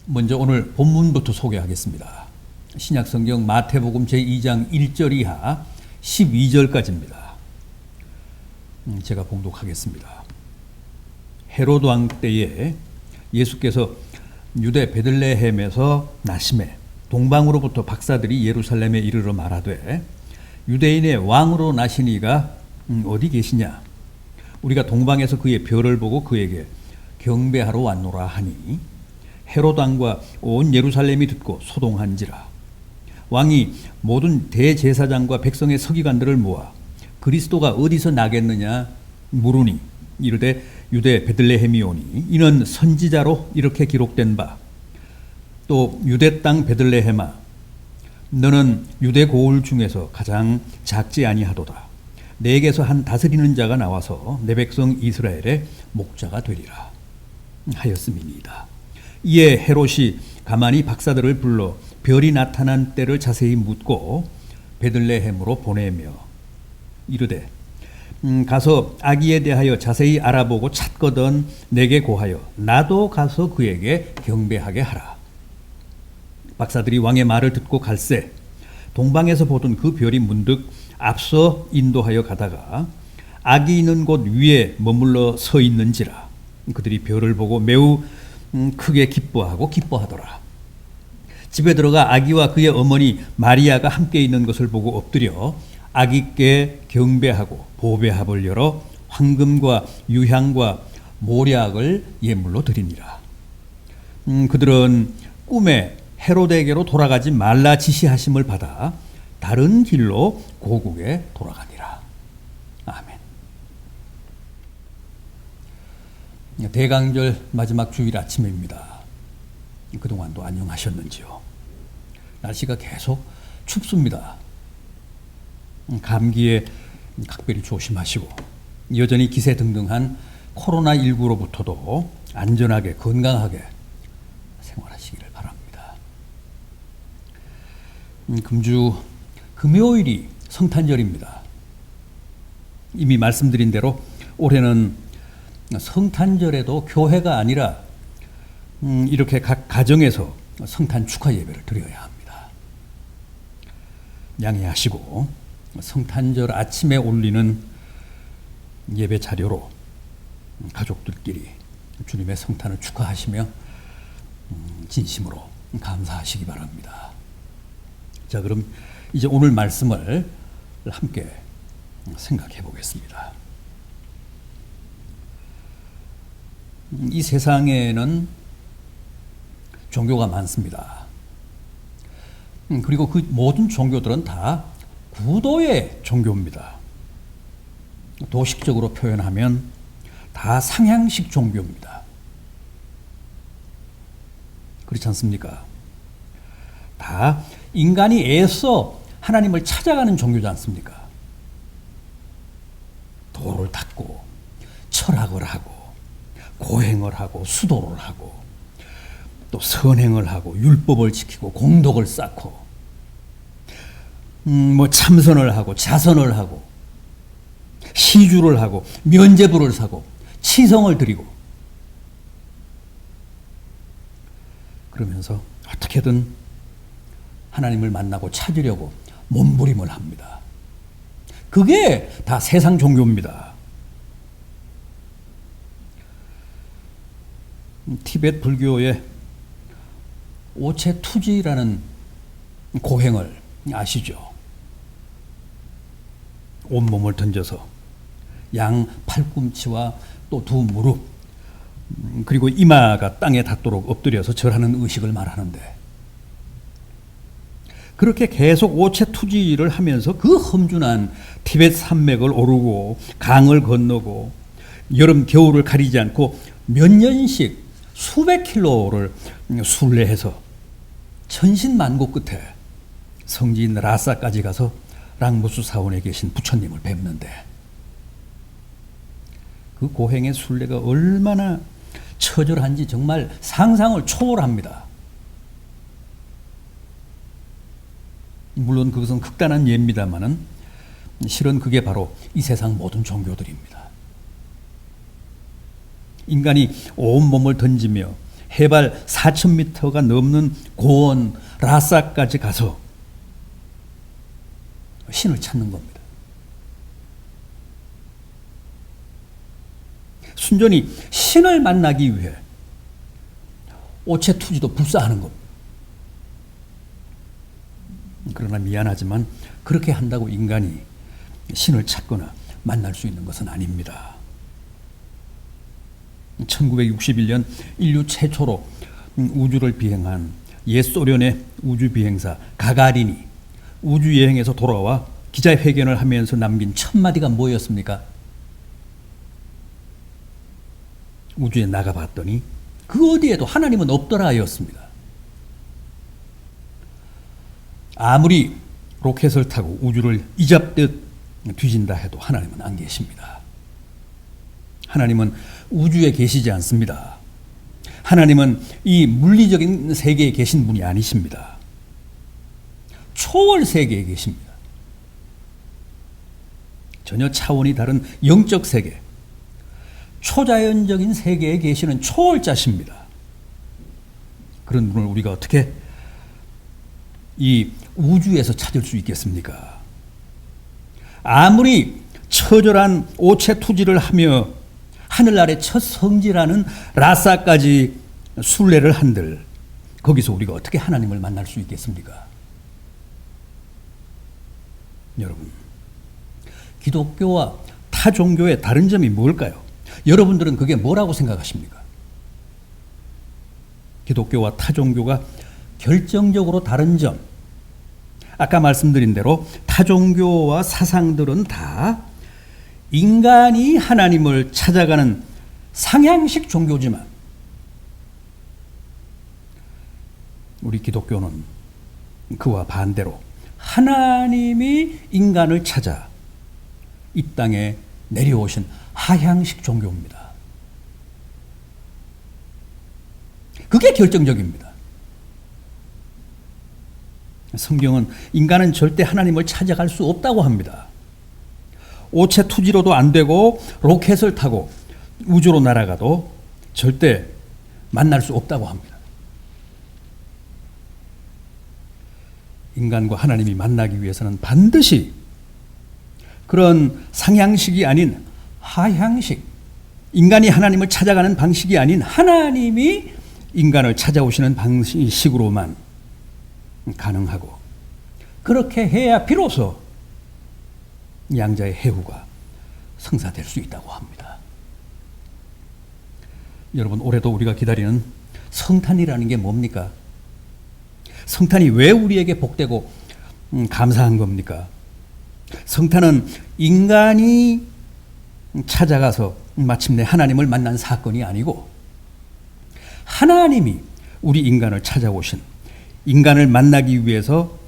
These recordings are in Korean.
먼저 오늘 본문부터 소개하겠습니다. 신약성경 마태복음 제2장 1절 이하 12절까지입니다. 제가 봉독하겠습니다. 헤로드 왕 때에 예수께서 유대 베들레헴에서 나심에 동방으로부터 박사들이 예루살렘에 이르러 말하되 유대인의 왕으로 나신 이가 어디 계시냐? 우리가 동방에서 그의 별을 보고 그에게 경배하러 왔노라 하니 헤로드 왕과 온 예루살렘이 듣고 소동한지라. 왕이 모든 대제사장과 백성의 서기관들을 모아 그리스도가 어디서 나겠느냐 물으니 이르되 유대 베들레헴이 오니 이는 선지자로 이렇게 기록된 바 또 유대 땅 베들레헴아 너는 유대 고을 중에서 가장 작지 아니하도다. 내게서 한 다스리는 자가 나와서 내 백성 이스라엘의 목자가 되리라 하였음이니이다. 이에 헤롯이 가만히 박사들을 불러 별이 나타난 때를 자세히 묻고 베들레헴으로 보내며 이르되 가서 아기에 대하여 자세히 알아보고 찾거든 내게 고하여 나도 가서 그에게 경배하게 하라. 박사들이 왕의 말을 듣고 갈새 동방에서 보던 그 별이 문득 앞서 인도하여 가다가 아기 있는 곳 위에 머물러 서 있는지라. 그들이 별을 보고 매우 크게 기뻐하더라. 집에 들어가 아기와 그의 어머니 마리아가 함께 있는 것을 보고 엎드려 아기께 경배하고 보배합을 열어 황금과 유향과 모략을 예물로 드리니라. 그들은 꿈에 헤로데에게로 돌아가지 말라 지시하심을 받아 다른 길로 고국에 돌아가니라. 아멘. 대강절 마지막 주일 아침입니다. 그동안도 안녕하셨는지요? 날씨가 계속 춥습니다. 감기에 각별히 조심하시고 여전히 기세등등한 코로나19로부터도 안전하게 건강하게 생활하시기를 바랍니다. 금주 금요일이 성탄절입니다. 이미 말씀드린 대로 올해는 성탄절에도 교회가 아니라 이렇게 각 가정에서 성탄 축하 예배를 드려야 합니다. 양해하시고 성탄절 아침에 올리는 예배 자료로 가족들끼리 주님의 성탄을 축하하시며 진심으로 감사하시기 바랍니다. 자, 그럼 이제 오늘 말씀을 함께 생각해 보겠습니다. 이 세상에는 종교가 많습니다. 그리고 그 모든 종교들은 다 구도의 종교입니다. 도식적으로 표현하면 다 상향식 종교입니다. 그렇지 않습니까? 다 인간이 애써 하나님을 찾아가는 종교지 않습니까? 도를 닦고 철학을 하고 고행을 하고 수도를 하고 또 선행을 하고 율법을 지키고 공덕을 쌓고 참선을 하고 자선을 하고 시주를 하고 면제부를 사고 치성을 드리고 그러면서 어떻게든 하나님을 만나고 찾으려고 몸부림을 합니다. 그게 다 세상 종교입니다. 티베트 불교의 오체투지라는 고행을 아시죠? 온몸을 던져서 양 팔꿈치와 또 두 무릎 그리고 이마가 땅에 닿도록 엎드려서 절하는 의식을 말하는데 그렇게 계속 오체투지를 하면서 그 험준한 티베트 산맥을 오르고 강을 건너고 여름 겨울을 가리지 않고 몇 년씩 수백 킬로를 순례해서 천신만고 끝에 성지인 라사까지 가서 랑무스 사원에 계신 부처님을 뵙는데 그 고행의 순례가 얼마나 처절한지 정말 상상을 초월합니다. 물론 그것은 극단한 예입니다만은 실은 그게 바로 이 세상 모든 종교들입니다. 인간이 온몸을 던지며 해발 4,000m가 넘는 고원 라사까지 가서 신을 찾는 겁니다. 순전히 신을 만나기 위해 오체투지도 불사하는 겁니다. 그러나 미안하지만 그렇게 한다고 인간이 신을 찾거나 만날 수 있는 것은 아닙니다. 1961년 인류 최초로 우주를 비행한 옛 소련의 우주 비행사 가가린이 우주 여행에서 돌아와 기자회견을 하면서 남긴 첫 마디가 뭐였습니까? 우주에 나가봤더니 그 어디에도 하나님은 없더라 였습니다. 아무리 로켓을 타고 우주를 이잡듯 뒤진다 해도 하나님은 안 계십니다. 하나님은 우주에 계시지 않습니다. 하나님은 이 물리적인 세계에 계신 분이 아니십니다. 초월 세계에 계십니다. 전혀 차원이 다른 영적 세계, 초자연적인 세계에 계시는 초월자십니다. 그런 분을 우리가 어떻게 이 우주에서 찾을 수 있겠습니까? 아무리 처절한 오체투지를 하며 하늘 아래 첫 성지라는 라사까지 순례를 한들 거기서 우리가 어떻게 하나님을 만날 수 있겠습니까? 여러분, 기독교와 타 종교의 다른 점이 뭘까요? 여러분들은 그게 뭐라고 생각하십니까? 기독교와 타 종교가 결정적으로 다른 점, 아까 말씀드린 대로 타 종교와 사상들은 다 인간이 하나님을 찾아가는 상향식 종교지만 우리 기독교는 그와 반대로 하나님이 인간을 찾아 이 땅에 내려오신 하향식 종교입니다. 그게 결정적입니다. 성경은 인간은 절대 하나님을 찾아갈 수 없다고 합니다. 오체투지로도 안 되고 로켓을 타고 우주로 날아가도 절대 만날 수 없다고 합니다. 인간과 하나님이 만나기 위해서는 반드시 그런 상향식이 아닌 하향식, 인간이 하나님을 찾아가는 방식이 아닌 하나님이 인간을 찾아오시는 방식으로만 가능하고, 그렇게 해야 비로소 양자의 해후가 성사될 수 있다고 합니다. 여러분, 올해도 우리가 기다리는 성탄이라는 게 뭡니까? 성탄이 왜 우리에게 복되고 감사한 겁니까? 성탄은 인간이 찾아가서 마침내 하나님을 만난 사건이 아니고 하나님이 우리 인간을 찾아오신, 인간을 만나기 위해서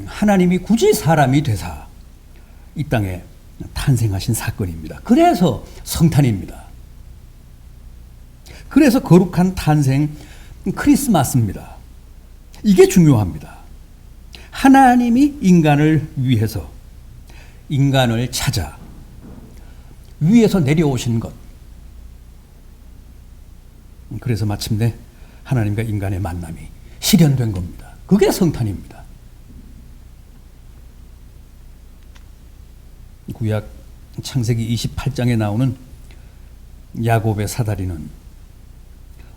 하나님이 굳이 사람이 되사 이 땅에 탄생하신 사건입니다. 그래서 성탄입니다. 그래서 거룩한 탄생 크리스마스입니다. 이게 중요합니다. 하나님이 인간을 위해서 인간을 찾아 위에서 내려오신 것. 그래서 마침내 하나님과 인간의 만남이 실현된 겁니다. 그게 성탄입니다. 구약 창세기 28장에 나오는 야곱의 사다리는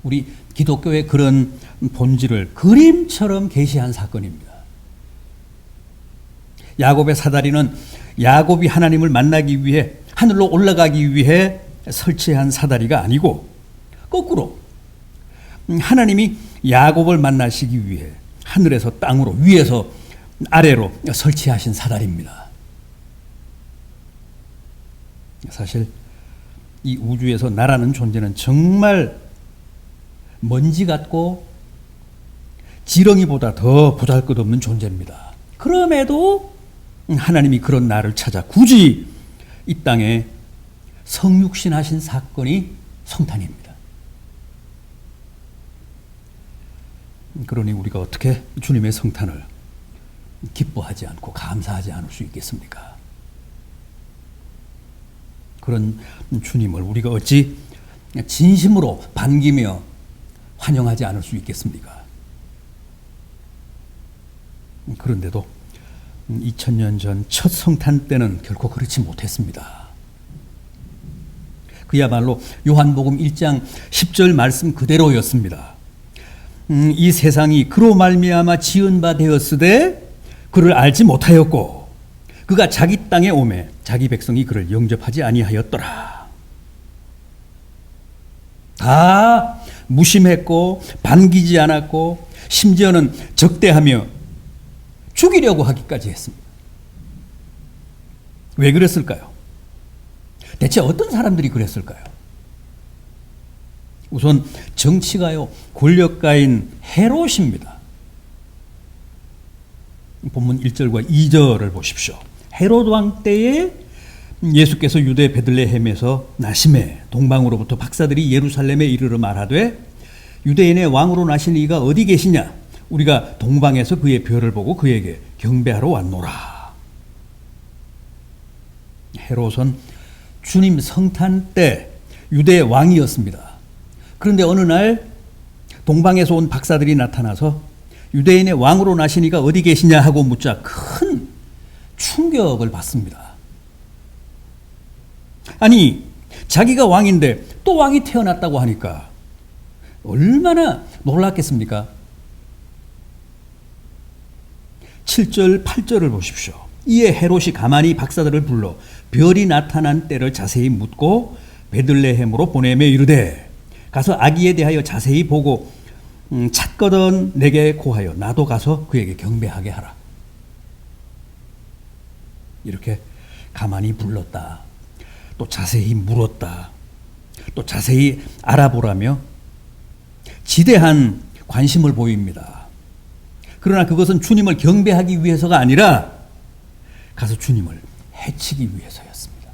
우리 기독교의 그런 본질을 그림처럼 계시한 사건입니다. 야곱의 사다리는 야곱이 하나님을 만나기 위해 하늘로 올라가기 위해 설치한 사다리가 아니고 거꾸로 하나님이 야곱을 만나시기 위해 하늘에서 땅으로, 위에서 아래로 설치하신 사다리입니다. 사실 이 우주에서 나라는 존재는 정말 먼지 같고 지렁이보다 더 보잘것없는 존재입니다. 그럼에도 하나님이 그런 나를 찾아 굳이 이 땅에 성육신하신 사건이 성탄입니다. 그러니 우리가 어떻게 주님의 성탄을 기뻐하지 않고 감사하지 않을 수 있겠습니까? 그런 주님을 우리가 어찌 진심으로 반기며 환영하지 않을 수 있겠습니까? 그런데도 2000년 전 첫 성탄 때는 결코 그렇지 못했습니다. 그야말로 요한복음 1장 10절 말씀 그대로였습니다. 이 세상이 그로 말미암아 지은 바 되었으되 그를 알지 못하였고 그가 자기 땅에 오매 자기 백성이 그를 영접하지 아니하였더라. 다 무심했고 반기지 않았고 심지어는 적대하며 죽이려고 하기까지 했습니다. 왜 그랬을까요? 대체 어떤 사람들이 그랬을까요? 우선 정치가요, 권력가인 헤롯입니다. 본문 1절과 2절을 보십시오. 헤롯 왕 때에 예수께서 유대 베들레헴에서 나심에 동방으로부터 박사들이 예루살렘에 이르러 말하되 유대인의 왕으로 나신 이가 어디 계시냐? 우리가 동방에서 그의 별을 보고 그에게 경배하러 왔노라. 헤롯은 주님 성탄 때 유대 왕이었습니다. 그런데 어느 날 동방에서 온 박사들이 나타나서 유대인의 왕으로 나신 이가 어디 계시냐 하고 묻자 큰 충격을 받습니다. 아니, 자기가 왕인데 또 왕이 태어났다고 하니까 얼마나 놀랐겠습니까? 7절, 8절을 보십시오. 이에 헤롯이 가만히 박사들을 불러 별이 나타난 때를 자세히 묻고 베들레헴으로 보내며 이르되 가서 아기에 대하여 자세히 보고 찾거든 내게 고하여 나도 가서 그에게 경배하게 하라. 이렇게 가만히 불렀다. 또 자세히 물었다. 또 자세히 알아보라며 지대한 관심을 보입니다. 그러나 그것은 주님을 경배하기 위해서가 아니라 가서 주님을 해치기 위해서였습니다.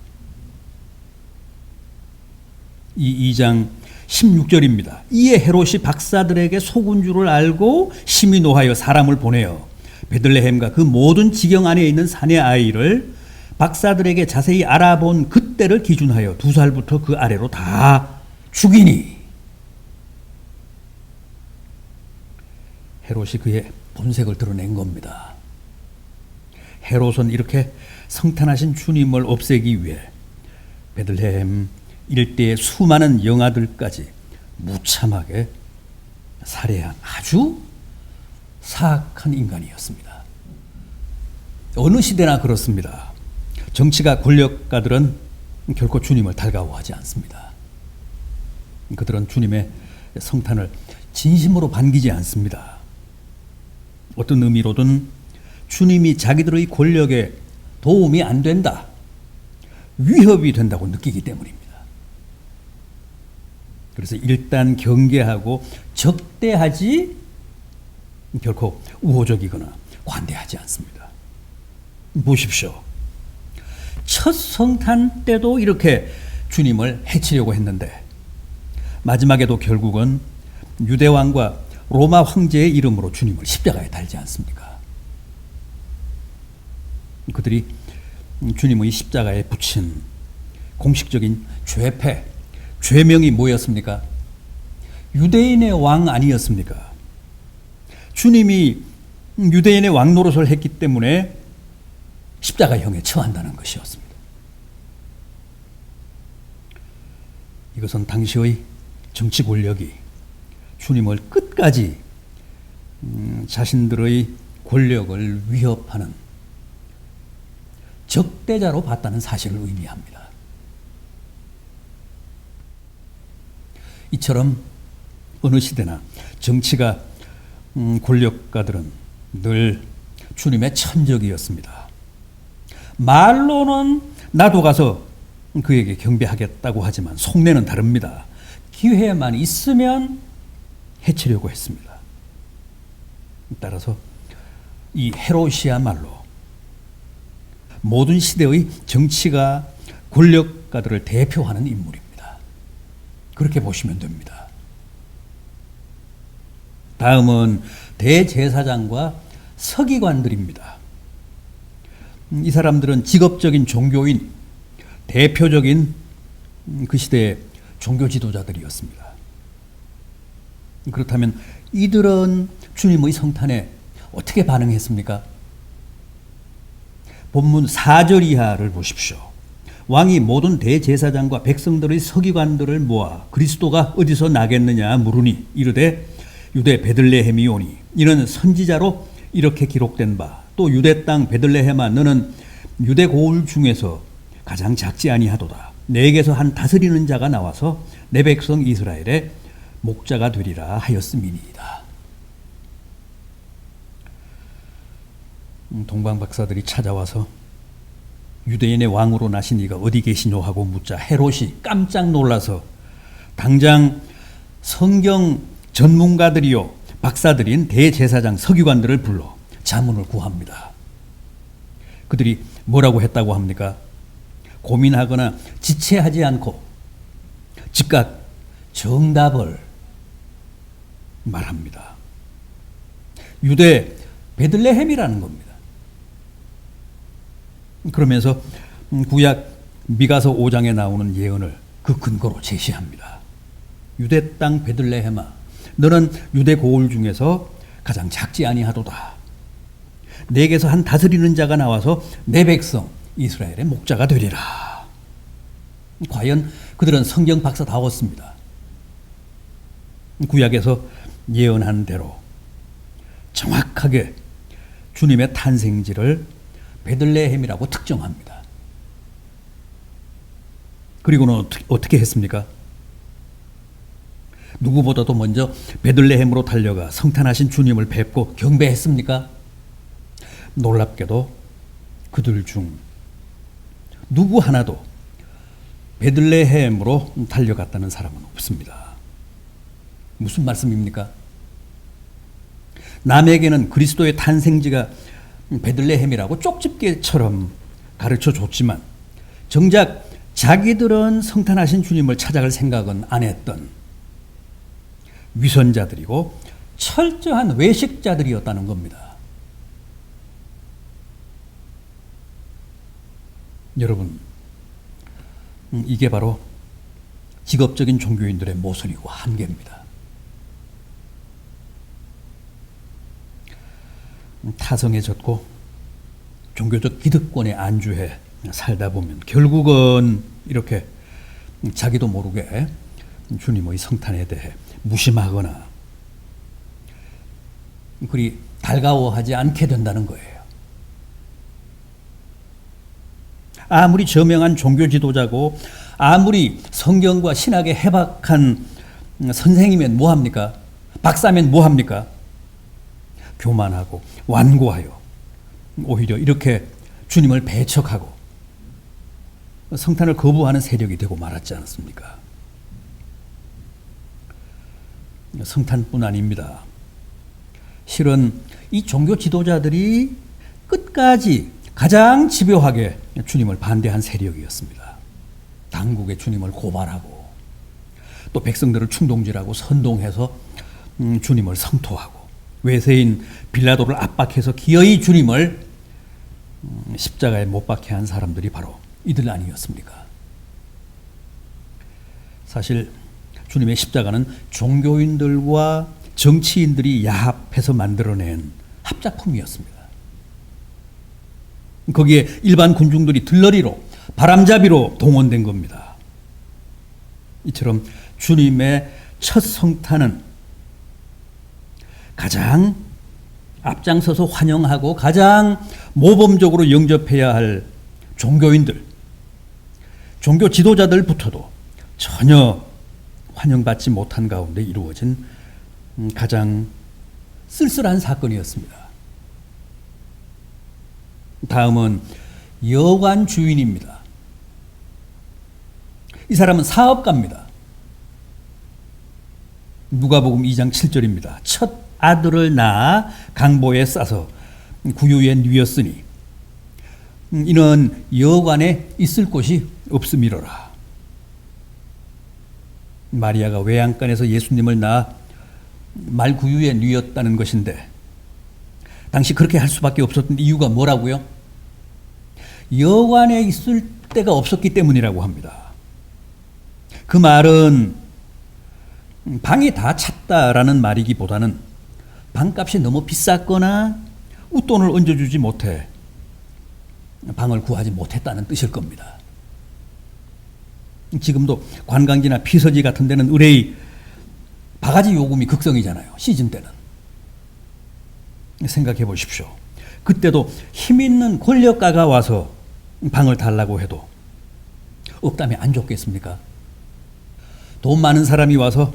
이 2장 16절입니다. 이에 헤롯이 박사들에게 속은 줄을 알고 심히 노하여 사람을 보내어 베들레헴과 그 모든 지경 안에 있는 산의 아이를 박사들에게 자세히 알아본 그때를 기준하여 2살부터 그 아래로 다 죽이니 헤롯이 그의 본색을 드러낸 겁니다. 헤롯은 이렇게 성탄하신 주님을 없애기 위해 베들레헴 일대의 수많은 영아들까지 무참하게 살해한 아주 사악한 인간이었습니다. 어느 시대나 그렇습니다. 정치가 권력가들은 결코 주님을 달가워하지 않습니다. 그들은 주님의 성탄을 진심으로 반기지 않습니다. 어떤 의미로든 주님이 자기들의 권력에 도움이 안 된다, 위협이 된다고 느끼기 때문입니다. 그래서 일단 경계하고 적대하지 결코 우호적이거나 관대하지 않습니다. 보십시오. 첫 성탄 때도 이렇게 주님을 해치려고 했는데 마지막에도 결국은 유대왕과 로마 황제의 이름으로 주님을 십자가에 달지 않습니까? 그들이 주님의 십자가에 붙인 공식적인 죄패, 죄명이 뭐였습니까? 유대인의 왕 아니었습니까? 주님이 유대인의 왕 노릇을 했기 때문에 십자가형에 처한다는 것이었습니다. 이것은 당시의 정치 권력이 주님을 끝까지 자신들의 권력을 위협하는 적대자로 봤다는 사실을 의미합니다. 이처럼 어느 시대나 정치가 권력가들은 늘 주님의 천적이었습니다. 말로는 나도 가서 그에게 경배하겠다고 하지만 속내는 다릅니다. 기회만 있으면 해치려고 했습니다. 따라서 이 헤롯이야말로 모든 시대의 정치가 권력가들을 대표하는 인물입니다. 그렇게 보시면 됩니다. 다음은 대제사장과 서기관들입니다. 이 사람들은 직업적인 종교인, 대표적인 그 시대의 종교 지도자들이었습니다. 그렇다면 이들은 주님의 성탄에 어떻게 반응했습니까? 본문 4절 이하를 보십시오. 왕이 모든 대제사장과 백성들의 서기관들을 모아 그리스도가 어디서 나겠느냐 물으니 이르되 유대 베들레헴이 오니 이는 선지자로 이렇게 기록된 바 또 유대 땅 베들레헴아 너는 유대 고을 중에서 가장 작지 아니하도다. 내게서 한 다스리는 자가 나와서 내 백성 이스라엘의 목자가 되리라 하였음이니이다. 동방 박사들이 찾아와서 유대인의 왕으로 나신 이가 어디 계시뇨 하고 묻자 헤롯이 깜짝 놀라서 당장 성경 전문가들이요 박사들인 대제사장 서기관들을 불러 자문을 구합니다. 그들이 뭐라고 했다고 합니까? 고민하거나 지체하지 않고 즉각 정답을 말합니다. 유대 베들레헴이라는 겁니다. 그러면서 구약 미가서 5장에 나오는 예언을 그 근거로 제시합니다. 유대 땅 베들레헴아 너는 유대 고을 중에서 가장 작지 아니하도다. 내게서 한 다스리는 자가 나와서 내 백성 이스라엘의 목자가 되리라. 과연 그들은 성경 박사다웠습니다. 구약에서 예언한 대로 정확하게 주님의 탄생지를 베들레헴이라고 특정합니다. 그리고는 어떻게 했습니까? 누구보다도 먼저 베들레헴으로 달려가 성탄하신 주님을 뵙고 경배했습니까? 놀랍게도 그들 중 누구 하나도 베들레헴으로 달려갔다는 사람은 없습니다. 무슨 말씀입니까? 남에게는 그리스도의 탄생지가 베들레헴이라고 쪽집게처럼 가르쳐 줬지만 정작 자기들은 성탄하신 주님을 찾아갈 생각은 안 했던 위선자들이고 철저한 외식자들이었다는 겁니다. 여러분, 이게 바로 직업적인 종교인들의 모순이고 한계입니다. 타성에 젖고 종교적 기득권에 안주해 살다 보면 결국은 이렇게 자기도 모르게 주님의 성탄에 대해 무심하거나 그리 달가워하지 않게 된다는 거예요. 아무리 저명한 종교 지도자고 아무리 성경과 신학에 해박한 선생이면 뭐합니까? 박사면 뭐합니까? 교만하고 완고하여 오히려 이렇게 주님을 배척하고 성탄을 거부하는 세력이 되고 말았지 않습니까? 성탄뿐 아닙니다. 실은 이 종교 지도자들이 끝까지 가장 집요하게 주님을 반대한 세력이었습니다. 당국의 주님을 고발하고 또 백성들을 충동질하고 선동해서 주님을 성토하고 외세인 빌라도를 압박해서 기어이 주님을 십자가에 못 박게 한 사람들이 바로 이들 아니었습니까? 사실 주님의 십자가는 종교인들과 정치인들이 야합해서 만들어낸 합작품이었습니다. 거기에 일반 군중들이 들러리로 바람잡이로 동원된 겁니다. 이처럼 주님의 첫 성탄은 가장 앞장서서 환영하고 가장 모범적으로 영접해야 할 종교인들, 종교 지도자들부터도 전혀 환영받지 못한 가운데 이루어진 가장 쓸쓸한 사건이었습니다. 다음은 여관 주인입니다. 이 사람은 사업가입니다. 누가복음 2장 7절입니다. 첫 아들을 낳아 강보에 싸서 구유에 누였으니 이는 여관에 있을 곳이 없음이로라. 마리아가 외양간에서 예수님을 낳아 말구유에 누였다는 것인데 당시 그렇게 할 수밖에 없었던 이유가 뭐라고요? 여관에 있을 데가 없었기 때문이라고 합니다. 그 말은 방이 다 찼다라는 말이기보다는 방값이 너무 비쌌거나 웃돈을 얹어주지 못해 방을 구하지 못했다는 뜻일 겁니다. 지금도 관광지나 피서지 같은 데는 의뢰의 바가지 요금이 극성이잖아요. 시즌 때는. 생각해 보십시오. 그때도 힘 있는 권력가가 와서 방을 달라고 해도 없다면 안 줬겠습니까? 돈 많은 사람이 와서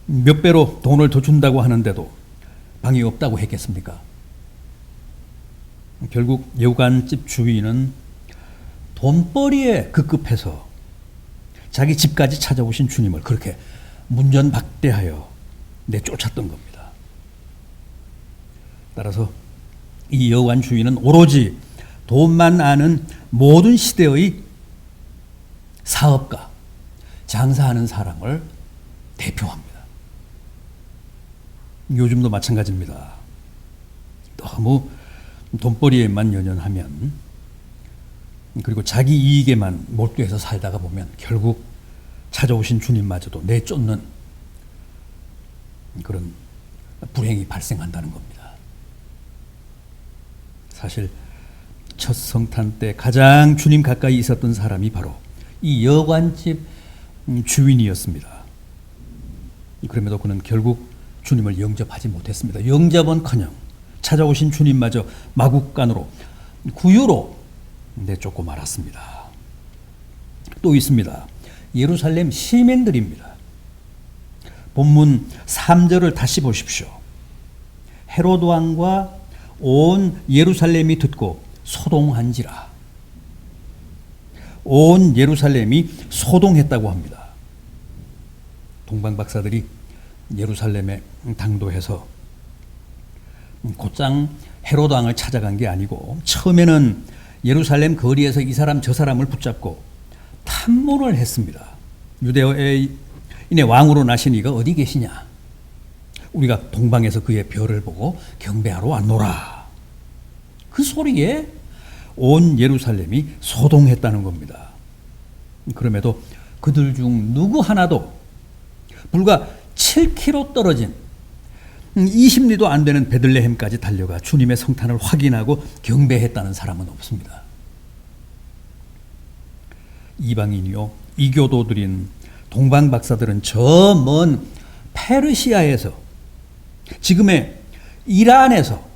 몇 배로 돈을 더 준다고 하는데도 방이 없다고 했겠습니까? 결국 여관집 주인은 돈벌이에 급급해서 자기 집까지 찾아오신 주님을 그렇게 문전박대하여 내쫓았던 겁니다. 따라서 이 여관 주인은 오로지 돈만 아는 모든 시대의 사업가, 장사하는 사람을 대표합니다. 요즘도 마찬가지입니다. 너무 돈벌이에만 연연하면, 그리고 자기 이익에만 몰두해서 살다가 보면 결국 찾아오신 주님마저도 내쫓는 그런 불행이 발생한다는 겁니다. 사실 첫 성탄 때 가장 주님 가까이 있었던 사람이 바로 이 여관집 주인이었습니다. 그럼에도 그는 결국 주님을 영접하지 못했습니다. 영접은커녕 찾아오신 주님마저 마국간으로 구유로 내쫓고 말았습니다. 또 있습니다. 예루살렘 시민들입니다. 본문 3절을 다시 보십시오. 헤로드 왕과 온 예루살렘이 듣고 소동한지라. 온 예루살렘이 소동했다고 합니다. 동방박사들이 예루살렘에 당도해서 곧장 헤로드 왕을 찾아간 게 아니고 처음에는 예루살렘 거리에서 이 사람 저 사람을 붙잡고 탐문을 했습니다. 유대인의 왕으로 나신 이가 어디 계시냐? 우리가 동방에서 그의 별을 보고 경배하러 왔노라. 그 소리에 온 예루살렘이 소동했다는 겁니다. 그럼에도 그들 중 누구 하나도 불과 7km 떨어진 20리도 안 되는 베들레헴까지 달려가 주님의 성탄을 확인하고 경배했다는 사람은 없습니다. 이방인이요 이교도들인 동방박사들은 저 먼 페르시아에서, 지금의 이란에서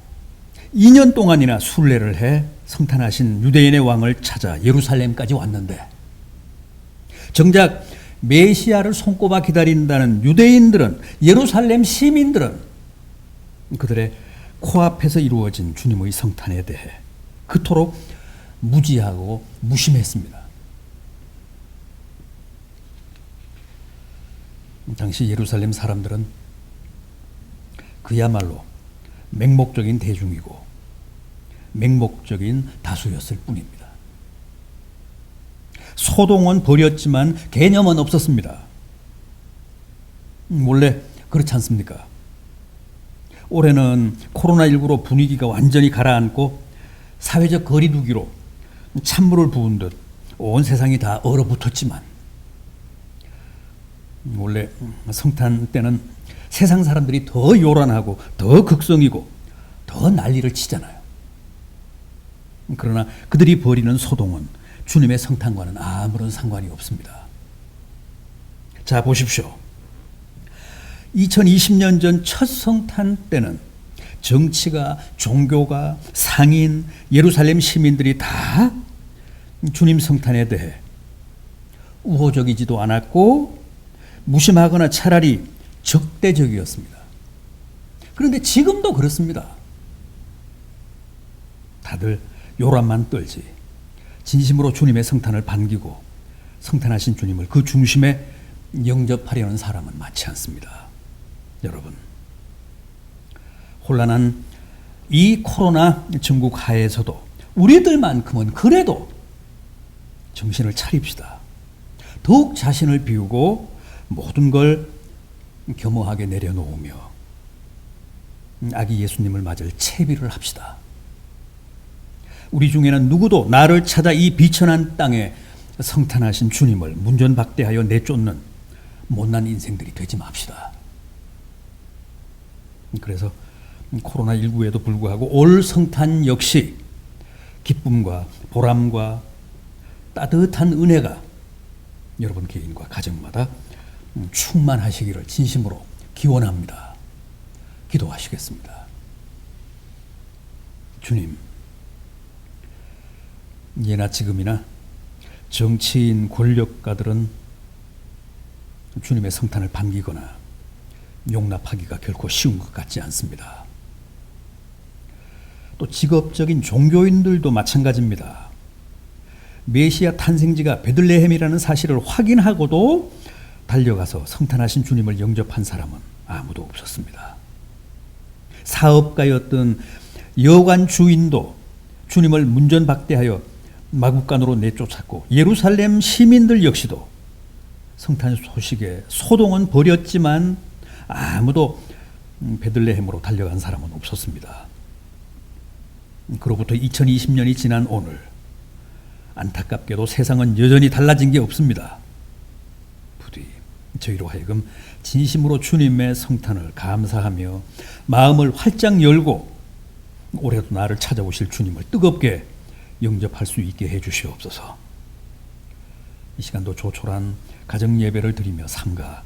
2년 동안이나 순례를 해 성탄하신 유대인의 왕을 찾아 예루살렘까지 왔는데, 정작 메시아를 손꼽아 기다린다는 유대인들은, 예루살렘 시민들은 그들의 코앞에서 이루어진 주님의 성탄에 대해 그토록 무지하고 무심했습니다. 당시 예루살렘 사람들은 그야말로 맹목적인 대중이고 맹목적인 다수였을 뿐입니다. 소동은 벌였지만 개념은 없었습니다. 원래 그렇지 않습니까? 올해는 코로나19로 분위기가 완전히 가라앉고 사회적 거리두기로 찬물을 부은 듯 온 세상이 다 얼어붙었지만, 원래 성탄 때는 세상 사람들이 더 요란하고 더 극성이고 더 난리를 치잖아요. 그러나 그들이 벌이는 소동은 주님의 성탄과는 아무런 상관이 없습니다. 자, 보십시오. 2020년 전 첫 성탄 때는 정치가, 종교가, 상인, 예루살렘 시민들이 다 주님 성탄에 대해 우호적이지도 않았고 무심하거나 차라리 적대적이었습니다. 그런데 지금도 그렇습니다. 다들 요란만 떨지 진심으로 주님의 성탄을 반기고 성탄하신 주님을 그 중심에 영접하려는 사람은 많지 않습니다. 여러분, 혼란한 이 코로나 전국 하에서도 우리들만큼은 그래도 정신을 차립시다. 더욱 자신을 비우고 모든 걸 겸허하게 내려놓으며 아기 예수님을 맞을 채비를 합시다. 우리 중에는 누구도 나를 찾아 이 비천한 땅에 성탄하신 주님을 문전박대하여 내쫓는 못난 인생들이 되지 맙시다. 그래서 코로나19에도 불구하고 올 성탄 역시 기쁨과 보람과 따뜻한 은혜가 여러분 개인과 가정마다 충만하시기를 진심으로 기원합니다. 기도하시겠습니다. 주님, 예나 지금이나 정치인 권력가들은 주님의 성탄을 반기거나 용납하기가 결코 쉬운 것 같지 않습니다. 또 직업적인 종교인들도 마찬가지입니다. 메시아 탄생지가 베들레헴이라는 사실을 확인하고도 달려가서 성탄하신 주님을 영접한 사람은 아무도 없었습니다. 사업가였던 여관 주인도 주님을 문전박대하여 마국간으로 내쫓았고, 예루살렘 시민들 역시도 성탄 소식에 소동은 벌였지만 아무도 베들레헴으로 달려간 사람은 없었습니다. 그로부터 2020년이 지난 오늘, 안타깝게도 세상은 여전히 달라진 게 없습니다. 부디 저희로 하여금 진심으로 주님의 성탄을 감사하며 마음을 활짝 열고 올해도 나를 찾아오실 주님을 뜨겁게 영접할 수 있게 해주시옵소서. 이 시간도 조촐한 가정예배를 드리며 삼가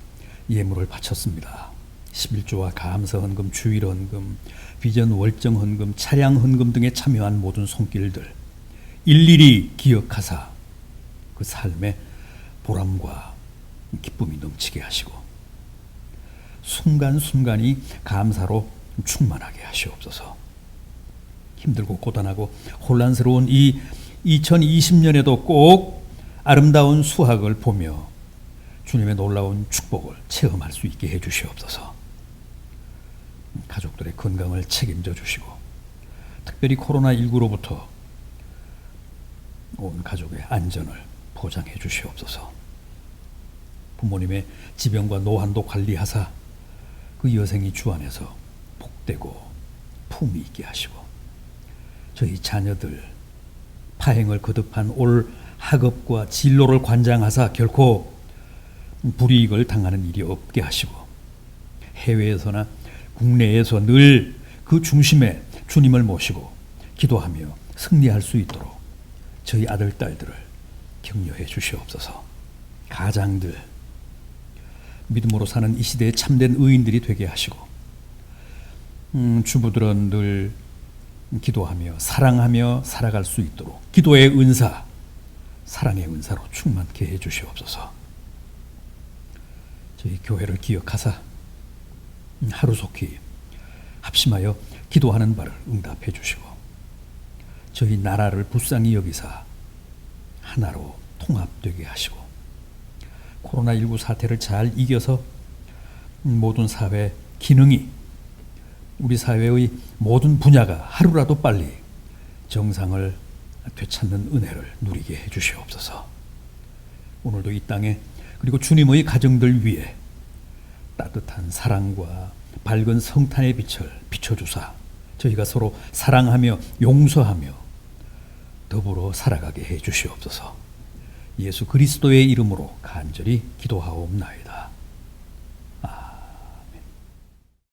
예물을 바쳤습니다. 11조와 감사헌금, 주일헌금, 비전 월정헌금, 차량헌금 등에 참여한 모든 손길들 일일이 기억하사 그 삶에 보람과 기쁨이 넘치게 하시고 순간순간이 감사로 충만하게 하시옵소서. 힘들고 고단하고 혼란스러운 이 2020년에도 꼭 아름다운 수확을 보며 주님의 놀라운 축복을 체험할 수 있게 해주시옵소서. 가족들의 건강을 책임져 주시고 특별히 코로나19로부터 온 가족의 안전을 보장해 주시옵소서. 부모님의 지병과 노환도 관리하사 그 여생이 주 안에서 복되고 품위 있게 하시고 저희 자녀들 파행을 거듭한 올 학업과 진로를 관장하사 결코 불이익을 당하는 일이 없게 하시고 해외에서나 국내에서 늘 그 중심에 주님을 모시고 기도하며 승리할 수 있도록 저희 아들, 딸들을 격려해 주시옵소서. 가장들, 믿음으로 사는 이 시대에 참된 의인들이 되게 하시고 주부들은 늘 기도하며 사랑하며 살아갈 수 있도록 기도의 은사, 사랑의 은사로 충만케 해 주시옵소서. 저희 교회를 기억하사 하루속히 합심하여 기도하는 바를 응답해 주시고 저희 나라를 불쌍히 여기사 하나로 통합되게 하시고 코로나19 사태를 잘 이겨서 모든 사회 기능이 우리 사회의 모든 분야가 하루라도 빨리 정상을 되찾는 은혜를 누리게 해 주시옵소서. 오늘도 이 땅에 그리고 주님의 가정들 위해 따뜻한 사랑과 밝은 성탄의 빛을 비춰주사 저희가 서로 사랑하며 용서하며 더불어 살아가게 해 주시옵소서. 예수 그리스도의 이름으로 간절히 기도하옵나이다.